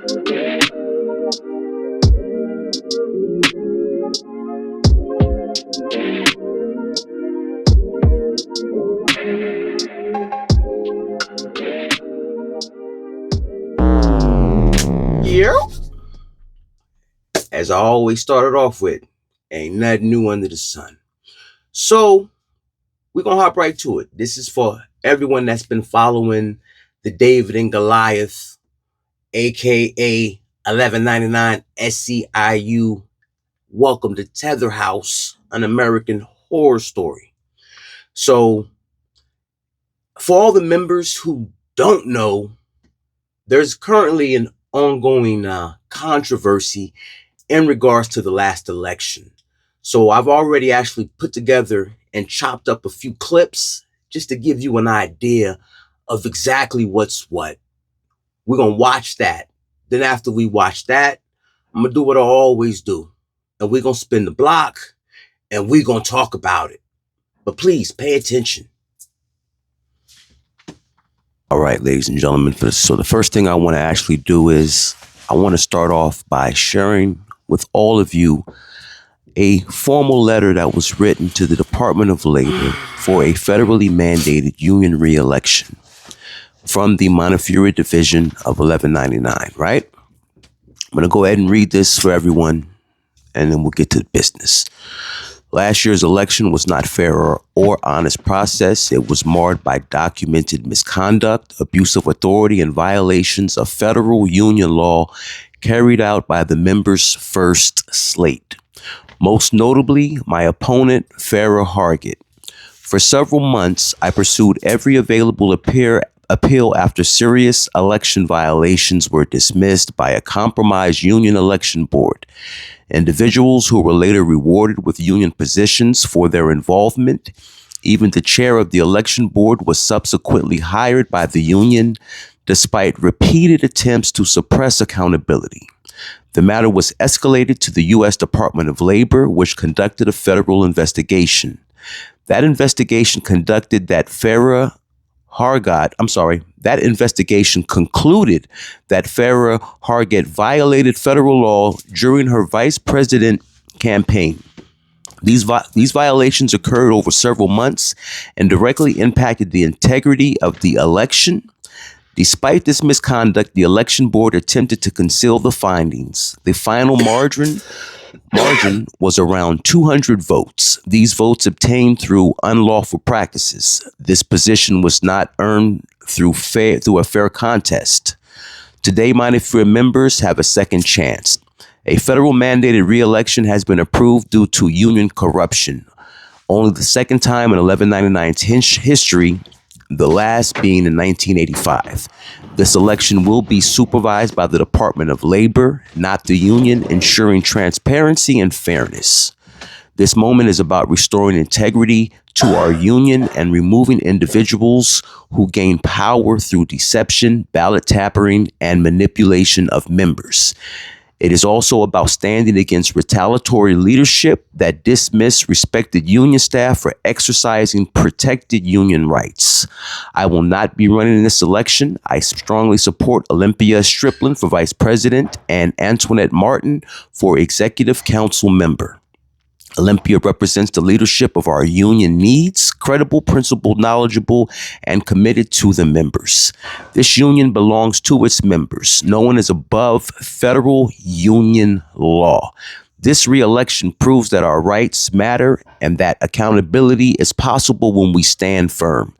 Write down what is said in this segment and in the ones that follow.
Yeah. As I always started off with, ain't nothing new under the sun. So we're gonna hop right to it. This is for everyone that's been following the David and Goliath, aka 1199 SCIU. Welcome to Tether House, an American horror story. So, for all the members who don't know, there's currently an ongoing controversy in regards to the last election. So I've already actually put together and chopped up a few clips just to give you an idea of exactly what's what. We're going to watch that. Then after we watch that, I'm going to do what I always do. And we're going to spin the block and we're going to talk about it. But please pay attention. All right, ladies and gentlemen. So the first thing I want to actually do is I want to start off by sharing with all of you a formal letter that was written to the Department of Labor for a federally mandated union re-election from the Montefiore Division of 1199, right? I'm going to go ahead and read this for everyone, and then we'll get to the business. Last year's election was not fair or honest process. It was marred by documented misconduct, abuse of authority, and violations of federal union law carried out by the members' first slate. Most notably, my opponent, Farrah Hargett. For several months, I pursued every available appeal after serious election violations were dismissed by a compromised union election board. Individuals who were later rewarded with union positions for their involvement. Even the chair of the election board was subsequently hired by the union, despite repeated attempts to suppress accountability. The matter was escalated to the U.S. Department of Labor, which conducted a federal investigation. That investigation concluded that Farrah Hargett violated federal law during her vice president campaign. These violations occurred over several months and directly impacted the integrity of the election. Despite this misconduct, the election board attempted to conceal the findings. The final margin was around 200 votes. These votes obtained through unlawful practices. This position was not earned through a fair contest. Today, Montefiore members have a second chance. A federal mandated re-election has been approved due to union corruption. Only the second time in 1199's history, the last being in 1985. This election will be supervised by the Department of Labor, not the union, ensuring transparency and fairness. This moment is about restoring integrity to our union and removing individuals who gain power through deception, ballot tampering, and manipulation of members. It is also about standing against retaliatory leadership that dismiss respected union staff for exercising protected union rights. I will not be running in this election. I strongly support Olympia Strickland for vice president and Antoinette Martin for executive council member. Olympia represents the leadership of our union needs, credible, principled, knowledgeable, and committed to the members. This union belongs to its members. No one is above federal union law. This re-election proves that our rights matter and that accountability is possible when we stand firm.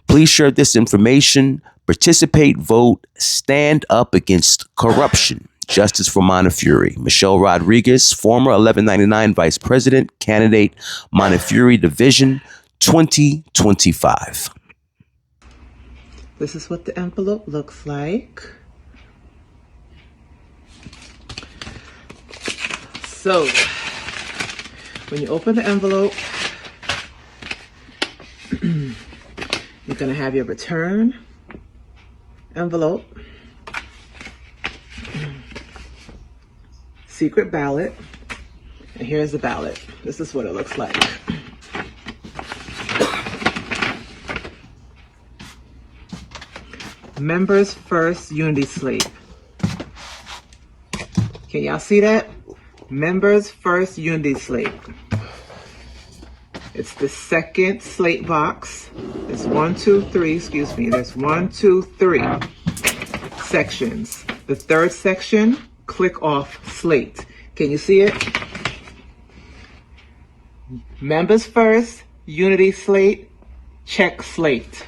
Please share this information, participate, vote, stand up against corruption. Justice for Montefiore. Michelle Rodriguez, former 1199 Vice President, candidate, Montefiore Division, 2025. This is what the envelope looks like. So, when you open the envelope, you're going to have your return envelope, secret ballot, and here's the ballot. This is what it looks like. Members First Unity Slate. Can y'all see that? Members First Unity Slate. It's the second slate box. There's 1, 2, 3, excuse me. There's 1, 2, 3 sections. The third section, click off slate. Can you see it? Members First, Unity Slate, check slate.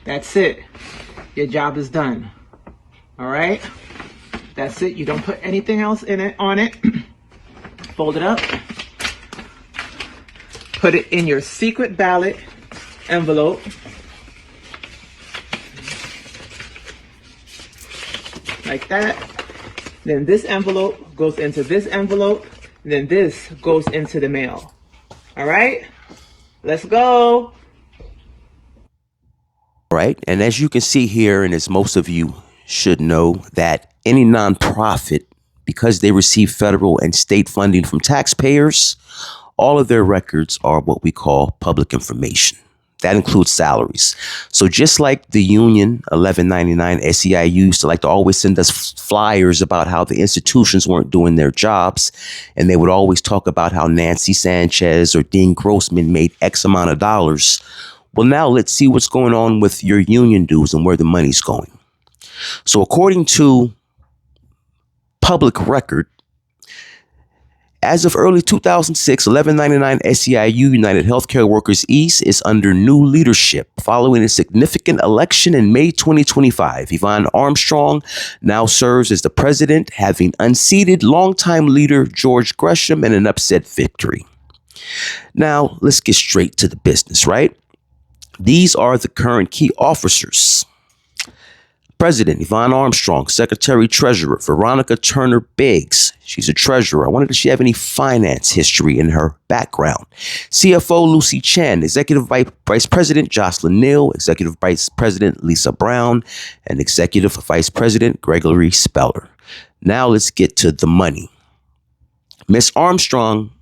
That's it. Your job is done. All right? That's it. You don't put anything else in it on it. Fold it up. Put it in your secret ballot envelope. Like that. Then this envelope goes into this envelope. Then this goes into the mail. All right? Let's go. Right. And as you can see here, and as most of you should know, that any nonprofit, because they receive federal and state funding from taxpayers, all of their records are what we call public information. That includes salaries. So just like the union 1199 SEIU used to like to always send us flyers about how the institutions weren't doing their jobs, and they would always talk about how Nancy Sanchez or Dean Grossman made X amount of dollars. Well, now let's see what's going on with your union dues and where the money's going. So according to public record, as of early 2006, 1199 SEIU United Healthcare Workers East is under new leadership following a significant election in May 2025. Yvonne Armstrong now serves as the president, having unseated longtime leader George Gresham in an upset victory. Now, let's get straight to the business, right? These are the current key officers. President Yvonne Armstrong, Secretary Treasurer Veronica Turner Biggs. She's a treasurer. I wondered if she have any finance history in her background. CFO Lucy Chen, Executive Vice President Jocelyn Neal, Executive Vice President Lisa Brown, and Executive Vice President Gregory Speller. Now let's get to the money. Miss Armstrong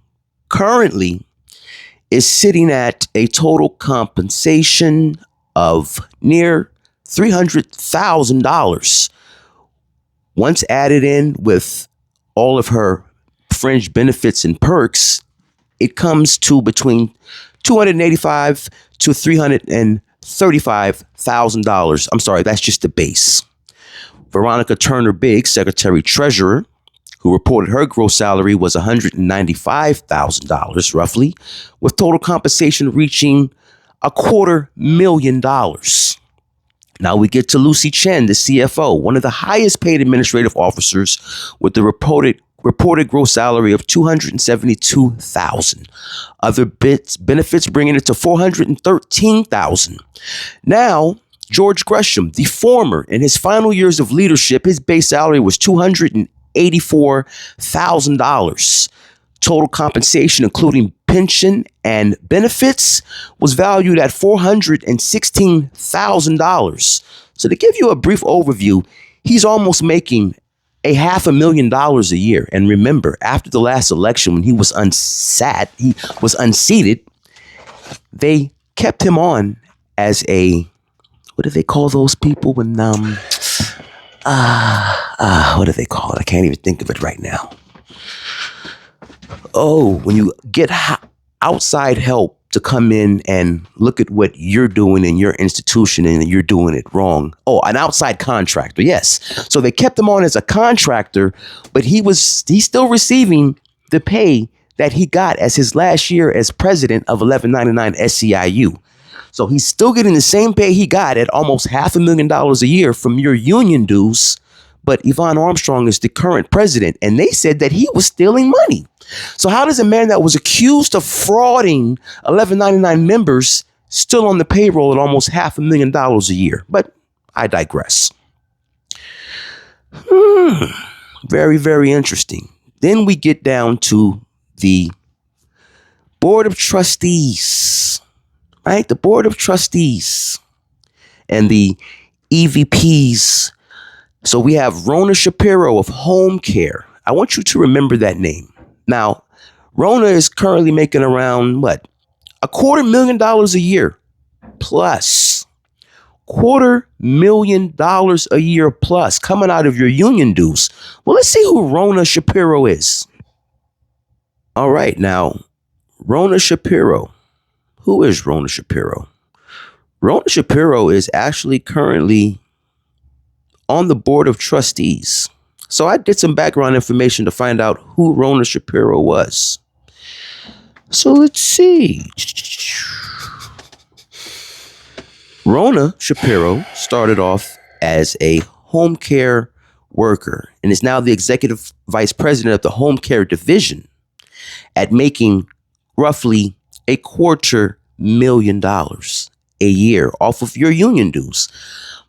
currently is sitting at a total compensation of near $300,000. Once added in with all of her fringe benefits and perks, it comes to between $285,000 to $335,000. I'm sorry, that's just the base. Veronica Turner Biggs, Secretary Treasurer, who reported her gross salary was $195,000 roughly, with total compensation reaching $250,000. Now we get to Lucy Chen, the CFO, one of the highest paid administrative officers, with the reported gross salary of $272,000. Other benefits bringing it to $413,000. Now, George Gresham, the former, in his final years of leadership, his base salary was $284,000. Total compensation, including pension and benefits, was valued at $416,000. So to give you a brief overview, he's almost making $500,000 a year. And remember, after the last election, when he was unseated, they kept him on as a, what do they call those people when what do they call it? I can't even think of it right now. Oh, when you get outside help to come in and look at what you're doing in your institution and you're doing it wrong. Oh, an outside contractor. Yes. So they kept him on as a contractor, but he's still receiving the pay that he got as his last year as president of 1199 SEIU. So he's still getting the same pay he got at almost $500,000 a year from your union dues. But Yvonne Armstrong is the current president, and they said that he was stealing money. So how does a man that was accused of frauding 1199 members still on the payroll at almost $500,000 a year? But I digress. Very, very interesting. Then we get down to the Board of Trustees, right? The Board of Trustees and the EVPs. So we have Rona Shapiro of Home Care. I want you to remember that name. Now, Rona is currently making around, $250,000 a year, plus $250,000 a year plus coming out of your union dues. Well, let's see who Rona Shapiro is. All right, now, Rona Shapiro. Who is Rona Shapiro? Rona Shapiro is actually currently on the board of trustees. So I did some background information to find out who Rona Shapiro was. So let's see. Rona Shapiro started off as a home care worker and is now the executive vice president of the home care division at making roughly $250,000 a year off of your union dues.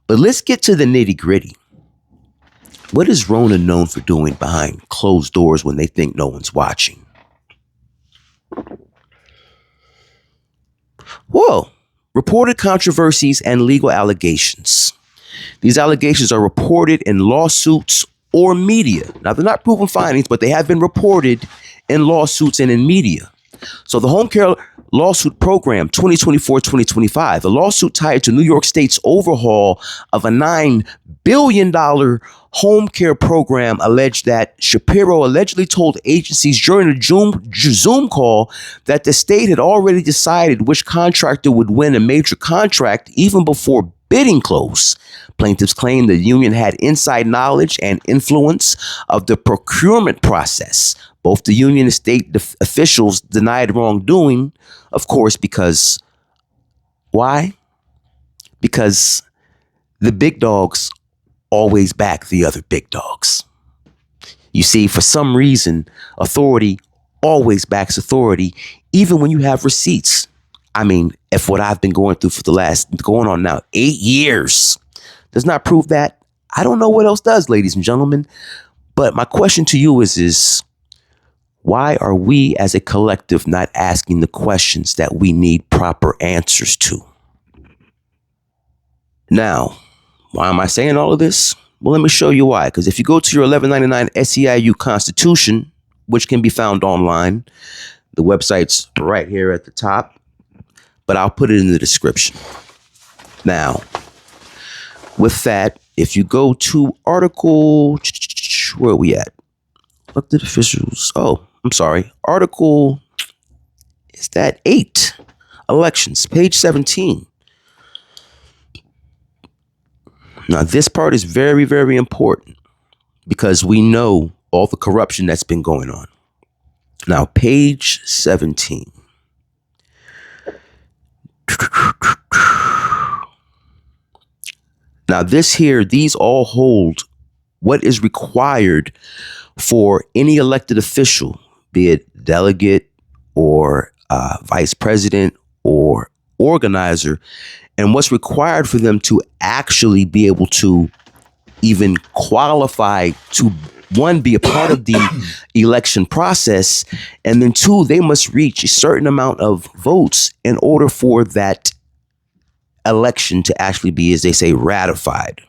But let's get to the nitty gritty. What is Rona known for doing behind closed doors when they think no one's watching? Well, reported controversies and legal allegations. These allegations are reported in lawsuits or media. Now, they're not proven findings, but they have been reported in lawsuits and in media. So the Home Care Lawsuit Program 2024-2025, a lawsuit tied to New York State's overhaul of a $9 billion home care program, alleged that Shapiro allegedly told agencies during a Zoom call that the state had already decided which contractor would win a major contract even before bidding close. Plaintiffs claim the union had inside knowledge and influence of the procurement process. Both the union and state officials denied wrongdoing, of course, because why? Because the big dogs always back the other big dogs. You see, for some reason, authority always backs authority, even when you have receipts. I mean, if what I've been going through for the last, going on now, 8 years does not prove that, I don't know what else does, ladies and gentlemen. But my question to you is why are we as a collective not asking the questions that we need proper answers to? Now, why am I saying all of this? Well, let me show you why. Because if you go to your 1199 SEIU Constitution, which can be found online, the website's right here at the top, but I'll put it in the description. Now, with that, if you go to Article, where are we at? Elected officials. Oh, I'm sorry. Article, is that 8? Elections, page 17. Now, this part is very, very important because we know all the corruption that's been going on. Now, page 17. Now, these all hold what is required for any elected official, be it delegate or vice president or organizer, and what's required for them to actually be able to even qualify to, one, be a part of the election process, and then two, they must reach a certain amount of votes in order for that election to actually be, as they say, ratified.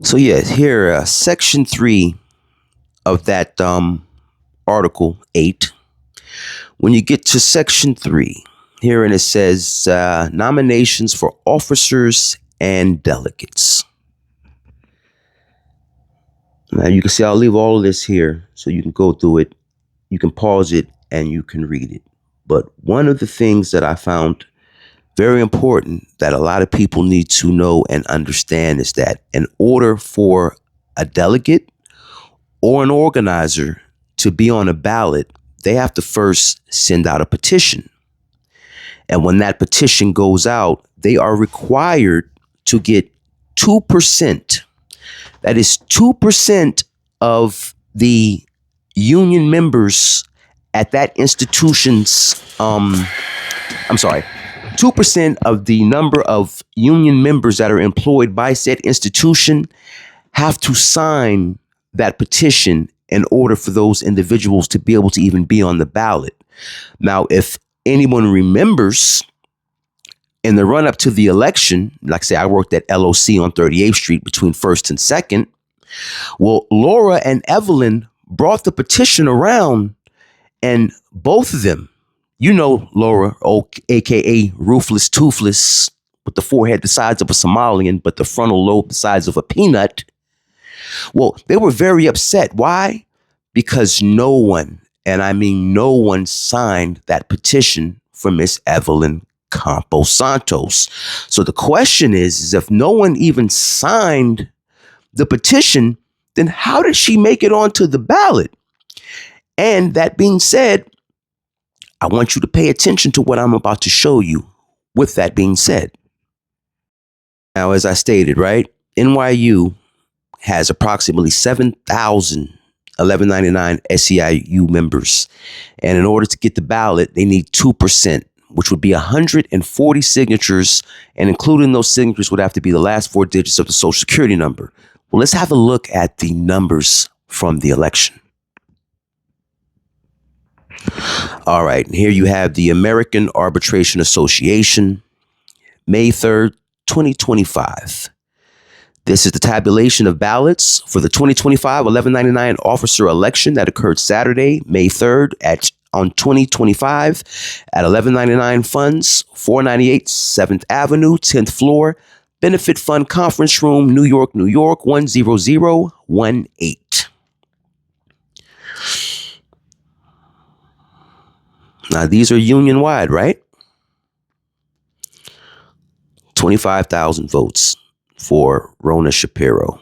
So yeah, here, section 3 of that article 8, when you get to section 3, here and it says nominations for officers and delegates. Now you can see I'll leave all of this here so you can go through it. You can pause it and you can read it. But one of the things that I found very important that a lot of people need to know and understand is that in order for a delegate or an organizer to be on a ballot, they have to first send out a petition. And when that petition goes out, they are required to get 2%. That is 2% of the union members at that institution's, 2% of the number of union members that are employed by said institution have to sign that petition in order for those individuals to be able to even be on the ballot. Now, if anyone remembers, in the run up to the election, like say I worked at LOC on 38th Street between 1st and 2nd. Well, Laura and Evelyn brought the petition around and both of them You know Laura, aka Ruthless Toothless, with the forehead the size of a Somalian, but the frontal lobe the size of a peanut. Well, they were very upset. Why? Because no one, and I mean no one, signed that petition for Miss Evelyn Campos Santos. So the question is if no one even signed the petition, then how did she make it onto the ballot? And that being said, I want you to pay attention to what I'm about to show you. With that being said, now, as I stated, right, NYU has approximately 7,000 1199 SEIU members. And in order to get the ballot, they need 2%, which would be 140 signatures. And including those signatures would have to be the last 4 digits of the social security number. Well, let's have a look at the numbers from the election. All right, and here you have the American Arbitration Association, May 3rd, 2025. This is the tabulation of ballots for the 2025 1199 officer election that occurred Saturday, May 3rd on 2025 at 1199 Funds, 498 7th Avenue, 10th floor, Benefit Fund Conference Room, New York, New York, 10018. Now, these are union-wide, right? 25,000 votes for Rona Shapiro,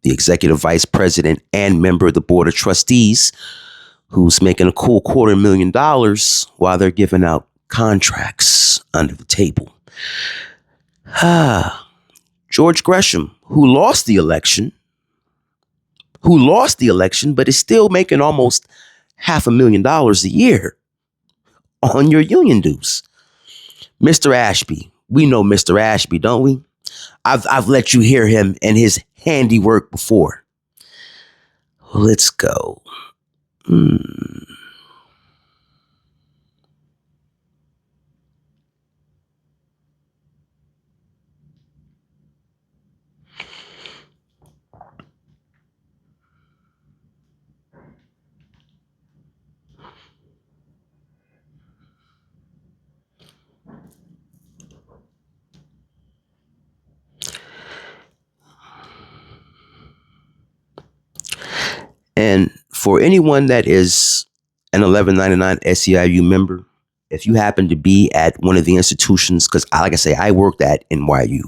the executive vice president and member of the board of trustees, who's making a cool $250,000 while they're giving out contracts under the table. George Gresham, who lost the election, but is still making almost $500,000 a year on your union dues. Mr. Ashby, we know Mr. Ashby, don't we? I've let you hear him and his handiwork before. Let's go. And for anyone that is an 1199 SEIU member, if you happen to be at one of the institutions, because like I say, I worked at NYU.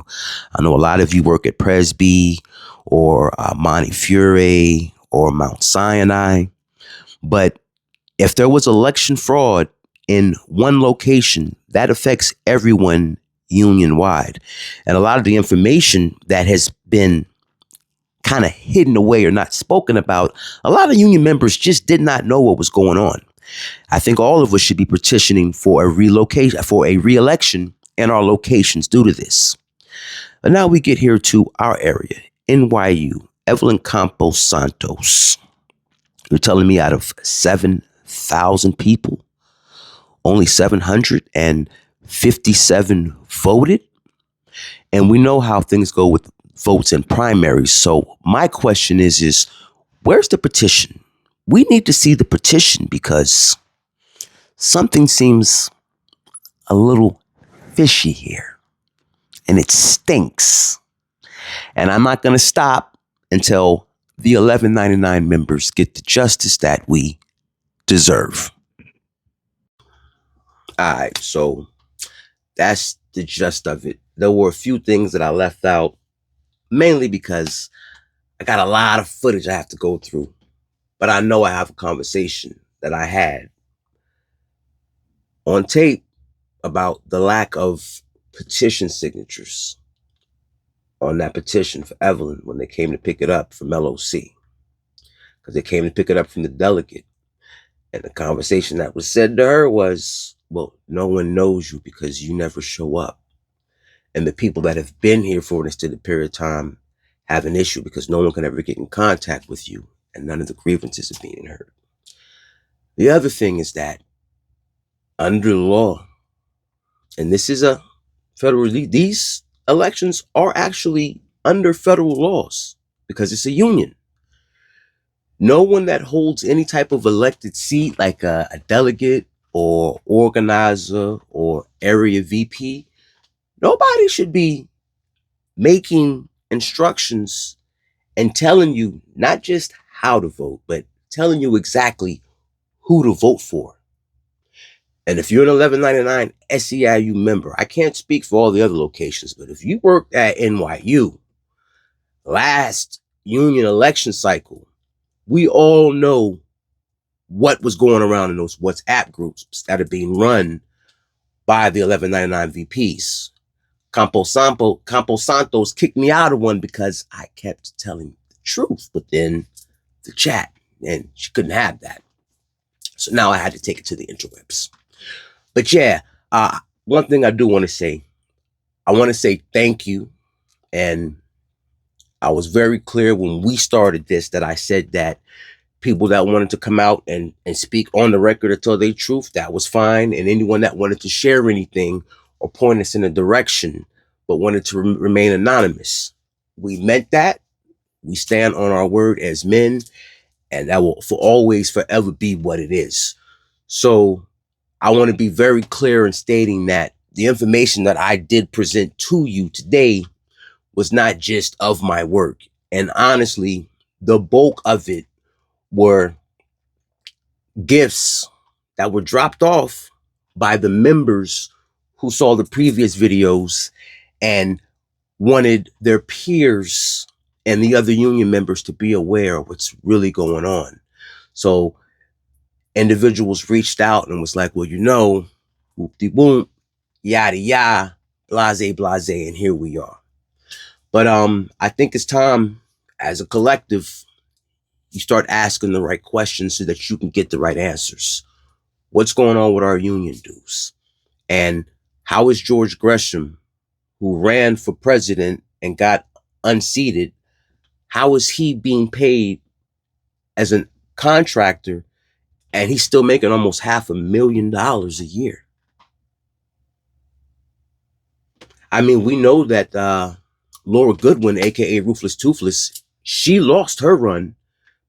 I know a lot of you work at Presby or Montefiore or Mount Sinai. But if there was election fraud in one location, that affects everyone union-wide. And a lot of the information that has been kind of hidden away or not spoken about, a lot of union members just did not know what was going on. I think all of us should be petitioning for a re-election in our locations due to this. And now we get here to our area, NYU, Evelyn Campos Santos. You're telling me out of 7,000 people, only 757 voted? And we know how things go with votes in primaries. So my question is where's the petition? We need to see the petition because something seems a little fishy here and it stinks. And I'm not going to stop until the 1199 members get the justice that we deserve. All right, so that's the gist of it. There were a few things that I left out, mainly because I got a lot of footage I have to go through. But I know I have a conversation that I had on tape about the lack of petition signatures on that petition for Evelyn when they came to pick it up from LOC. Because they came to pick it up from the delegate. And the conversation that was said to her was, well, no one knows you because you never show up. And the people that have been here for an extended period of time have an issue because no one can ever get in contact with you and none of the grievances are being heard. The other thing is that under the law, and this is a federal, these elections are actually under federal laws because it's a union. No one that holds any type of elected seat, like a delegate or organizer or area VP, nobody should be making instructions and telling you not just how to vote, but telling you exactly who to vote for. And if you're an 1199 SEIU member, I can't speak for all the other locations, but if you worked at NYU last union election cycle, we all know what was going around in those WhatsApp groups that are being run by the 1199 VPs. Campo Santos kicked me out of one because I kept telling the truth within the chat, and she couldn't have that. So now I had to take it to the interwebs. But yeah, one thing I do want to say, I want to say thank you. And I was very clear when we started this that I said that people that wanted to come out and speak on the record or tell their truth, that was fine. And anyone that wanted to share anything or point us in a direction but wanted to remain anonymous, we meant that. We stand on our word as men, and that will for always forever be what it is. So I want to be very clear in stating that the information that I did present to you today was not just of my work. And honestly, the bulk of it were gifts that were dropped off by the members who saw the previous videos and wanted their peers and the other union members to be aware of what's really going on. So individuals reached out and was like, well, you know, whoop-de-whoop, yada yada, blase blase, and here we are. But I think it's time, as a collective, you start asking the right questions so that you can get the right answers. What's going on with our union dues? And how is George Gresham, who ran for president and got unseated, how is he being paid as a contractor and he's still making almost $500,000 a year? I mean, we know that Laura Goodwin, aka Ruthless Toothless, she lost her run,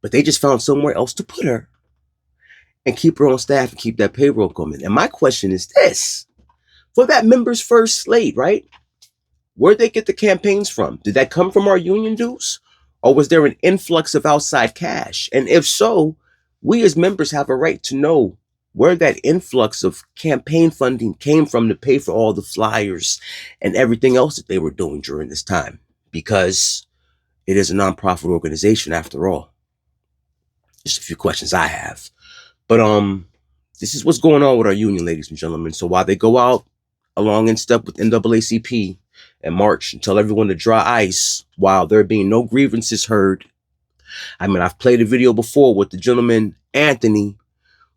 but they just found somewhere else to put her and keep her on staff and keep that payroll coming. And my question is this: for that members first slate, right? Where'd they get the campaigns from? Did that come from our union dues? Or was there an influx of outside cash? And if so, we as members have a right to know where that influx of campaign funding came from to pay for all the flyers and everything else that they were doing during this time, because it is a nonprofit organization after all. Just a few questions I have. But this is what's going on with our union, ladies and gentlemen. So while they go out along in step with NAACP and march and tell everyone to dry ice while there being no grievances heard. I mean, I've played a video before with the gentleman, Anthony,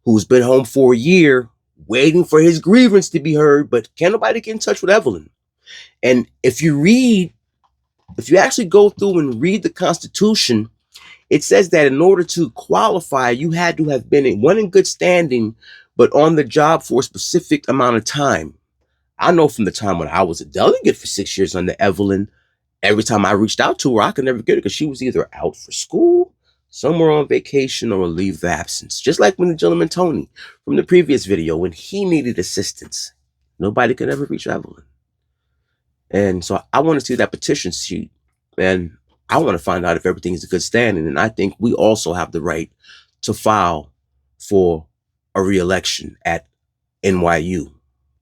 who's been home for a year waiting for his grievance to be heard, but can't nobody get in touch with Evelyn. And if you actually go through and read the Constitution, it says that in order to qualify, you had to have been in good standing, but on the job for a specific amount of time. I know from the time when I was a delegate for 6 years under Evelyn, every time I reached out to her, I could never get her because she was either out for school, somewhere on vacation, or a leave of absence. Just like when the gentleman Tony from the previous video, when he needed assistance, nobody could ever reach Evelyn. And so I want to see that petition sheet, and I want to find out if everything is in good standing. And I think we also have the right to file for a re-election at NYU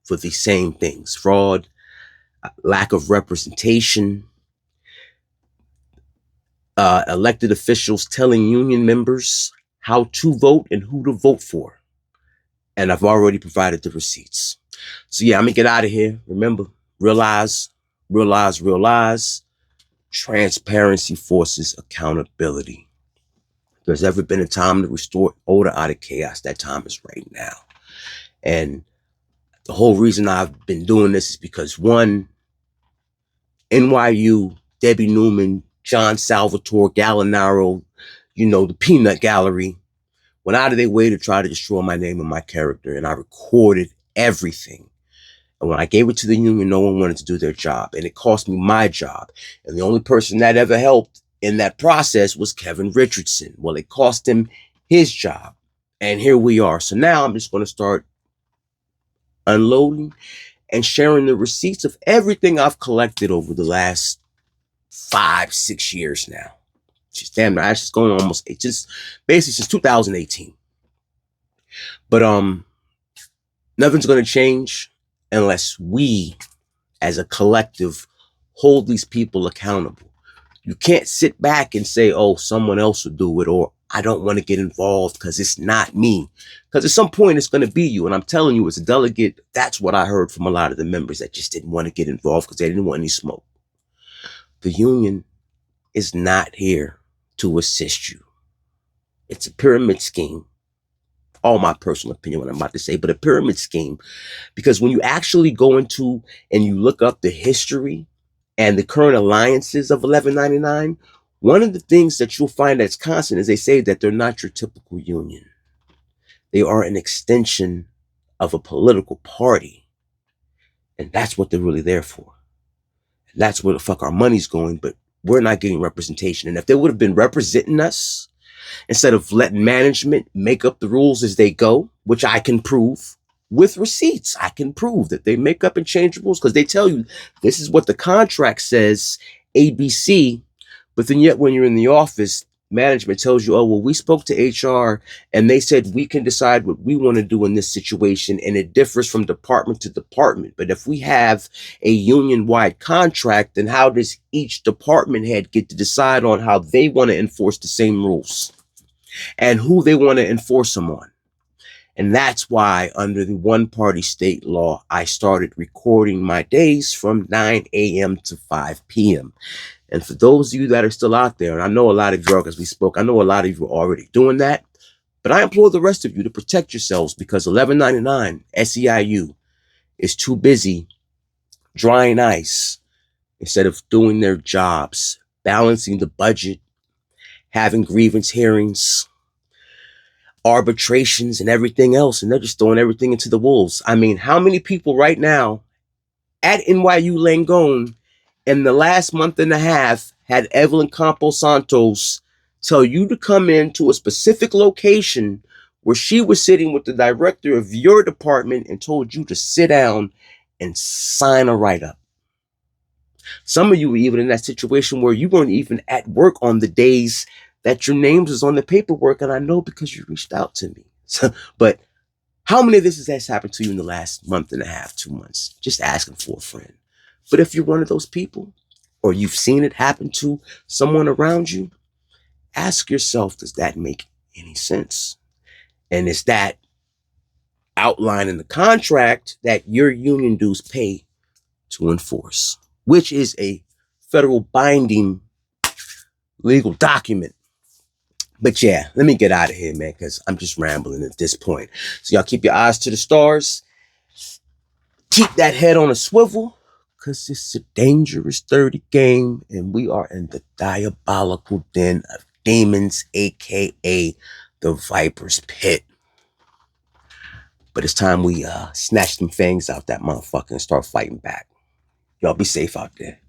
for the same things: fraud, lack of representation, elected officials telling union members how to vote and who to vote for. And I've already provided the receipts. So yeah, I'm gonna get out of here. Remember, realize, transparency forces accountability. If there's ever been a time to restore order out of chaos, that time is right now. And the whole reason I've been doing this is because, one, NYU, Debbie Newman, John Salvatore, Gallinaro, the Peanut Gallery, went out of their way to try to destroy my name and my character, and I recorded everything. And when I gave it to the union, no one wanted to do their job, and it cost me my job. And the only person that ever helped in that process was Kevin Richardson. Well, it cost him his job, and here we are. So now I'm just going to start unloading, and sharing the receipts of everything I've collected over the last 5-6 years now. Just damn, it's just going almost, it's just basically since 2018. But nothing's gonna change unless we as a collective hold these people accountable. You can't sit back and say, oh, someone else will do it, or I don't want to get involved because it's not me. Because at some point it's going to be you. And I'm telling you, as a delegate, that's what I heard from a lot of the members that just didn't want to get involved because they didn't want any smoke. The union is not here to assist you. It's a pyramid scheme. All my personal opinion, what I'm about to say, but a pyramid scheme. Because when you actually go into and you look up the history and the current alliances of 1199, one of the things that you'll find that's constant is they say that they're not your typical union. They are an extension of a political party. And that's what they're really there for. And that's where the fuck our money's going, but we're not getting representation. And if they would have been representing us, instead of letting management make up the rules as they go, which I can prove with receipts, I can prove that they make up and change the rules because they tell you this is what the contract says, ABC. But then yet when you're in the office, management tells you, oh, well, we spoke to HR and they said we can decide what we want to do in this situation. And it differs from department to department. But if we have a union-wide contract, then how does each department head get to decide on how they want to enforce the same rules and who they want to enforce them on? And that's why under the one-party state law, I started recording my days from 9 a.m. to 5 p.m. And for those of you that are still out there, and I know a lot of you are, as we spoke, I know a lot of you are already doing that, but I implore the rest of you to protect yourselves because 1199 SEIU is too busy drying ice instead of doing their jobs, balancing the budget, having grievance hearings, arbitrations, and everything else. And they're just throwing everything into the wolves. I mean, how many people right now at NYU Langone in the last month and a half had Evelyn Campos Santos tell you to come into a specific location where she was sitting with the director of your department and told you to sit down and sign a write-up? Some of you were even in that situation where you weren't even at work on the days that your names was on the paperwork, and I know because you reached out to me. But how many of this has happened to you in the last month and a half, 2 months? Just asking for a friend. But if you're one of those people, or you've seen it happen to someone around you, ask yourself, does that make any sense? And is that outlined in the contract that your union dues pay to enforce, which is a federal binding legal document? But yeah, let me get out of here, man, because I'm just rambling at this point. So y'all keep your eyes to the stars. Keep that head on a swivel, because it's a dangerous 30 game, and we are in the diabolical den of demons, aka the Viper's Pit. But it's time we snatch them fangs out that motherfucker and start fighting back. Y'all be safe out there.